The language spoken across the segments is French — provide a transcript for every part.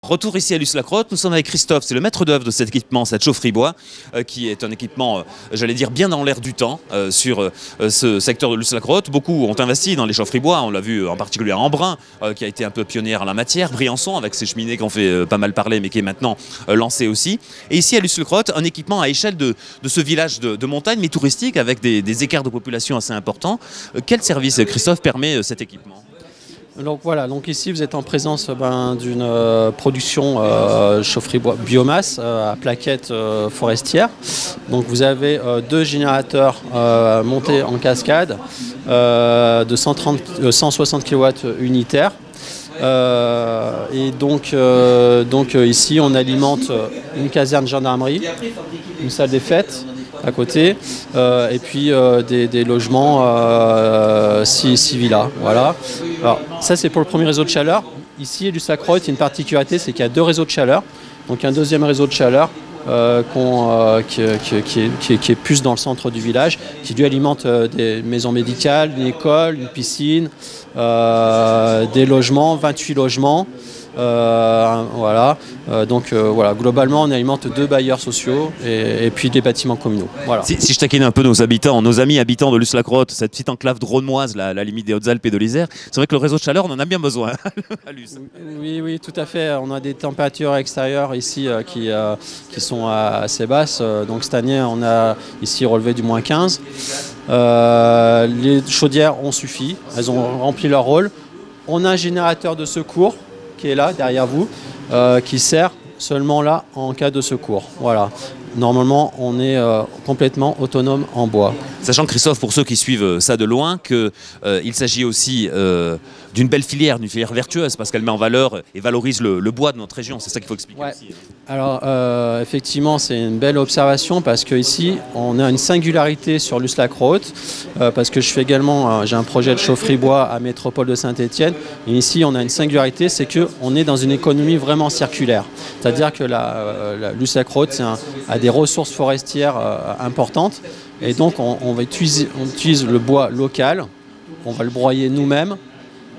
Retour ici à Luce-la-Crotte, nous sommes avec Christophe, c'est le maître d'œuvre de cet équipement, cette chaufferie bois, qui est un équipement, j'allais dire, bien dans l'air du temps sur ce secteur de Luce-la-Crotte. Beaucoup ont investi dans les chaufferies bois, on l'a vu en particulier à Embrun, qui a été un peu pionnière en la matière, Briançon avec ses cheminées qui ont fait pas mal parler, mais qui est maintenant lancé aussi. Et ici à Luce-la-Crotte, un équipement à échelle de ce village de montagne, mais touristique, avec des écarts de population assez importants. Quel service, Christophe, permet cet équipement ? Donc voilà, donc ici vous êtes en présence d'une production chaufferie bois biomasse à plaquettes forestières. Donc vous avez deux générateurs montés en cascade de 160 kW unitaires. Et donc ici on alimente une caserne gendarmerie, une salle des fêtes à côté, et puis des logements 6 villas. Voilà. Alors ça c'est pour le premier réseau de chaleur. Ici à Luce-la-Crotte, il y a une particularité, c'est qu'il y a deux réseaux de chaleur. Donc un deuxième réseau de chaleur qui est plus dans le centre du village, qui lui alimente des maisons médicales, une école, une piscine, des logements, 28 logements. Voilà. Voilà, globalement on alimente 2 bailleurs sociaux et puis des bâtiments communaux. Voilà. Si je taquine un peu nos habitants, nos amis habitants de Luce-la-Crotte, cette petite enclave drômoise, la limite des Hautes-Alpes et de l'Isère, c'est vrai que le réseau de chaleur on en a bien besoin à Luce. Oui, tout à fait. On a des températures extérieures ici qui sont assez basses. Donc cette année on a ici relevé du -15. Les chaudières ont suffi, elles ont rempli leur rôle. On a un générateur de secours qui est là derrière vous, qui sert seulement là en cas de secours. Voilà. Normalement, on est complètement autonome en bois. Sachant, Christophe, pour ceux qui suivent ça de loin, qu'il s'agit aussi d'une belle filière, d'une filière vertueuse, parce qu'elle met en valeur et valorise le bois de notre région. C'est ça qu'il faut expliquer aussi. Alors, effectivement, c'est une belle observation, parce qu'ici, on a une singularité sur Luce-la-Crotte, parce que je fais également, j'ai un projet de chaufferie bois à Métropole de Saint-Étienne. Et ici, on a une singularité, c'est qu'on est dans une économie vraiment circulaire. C'est-à-dire que la Luce-la-Crotte a des ressources forestières importantes. Et donc, on utilise le bois local, on va le broyer nous-mêmes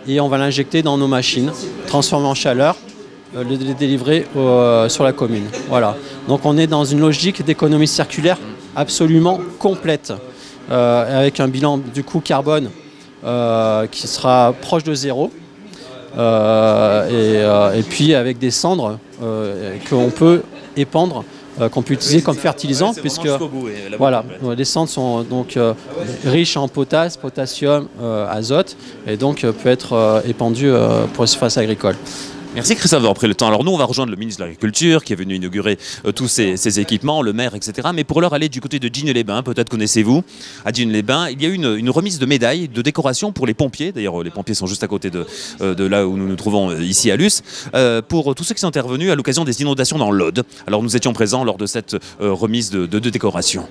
et on va l'injecter dans nos machines, transformer en chaleur, le délivrer sur la commune. Voilà. Donc, on est dans une logique d'économie circulaire absolument complète, avec un bilan du coût carbone qui sera proche de 0. Et puis avec des cendres qu'on peut épandre, qu'on peut utiliser comme fertilisant, puisque voilà, les cendres sont donc riches en potasse, potassium, azote, et donc peut être épandues pour les surfaces agricoles. Merci Christophe d'avoir pris le temps. Alors nous, on va rejoindre le ministre de l'Agriculture qui est venu inaugurer tous ces équipements, le maire, etc. Mais pour l'heure, aller du côté de Digne-les-Bains, peut-être connaissez-vous. À Digne-les-Bains, il y a eu une remise de médailles, de décoration pour les pompiers. D'ailleurs, les pompiers sont juste à côté de là où nous nous trouvons ici à Luce. Pour tous ceux qui sont intervenus à l'occasion des inondations dans l'Aude. Alors nous étions présents lors de cette remise de décoration.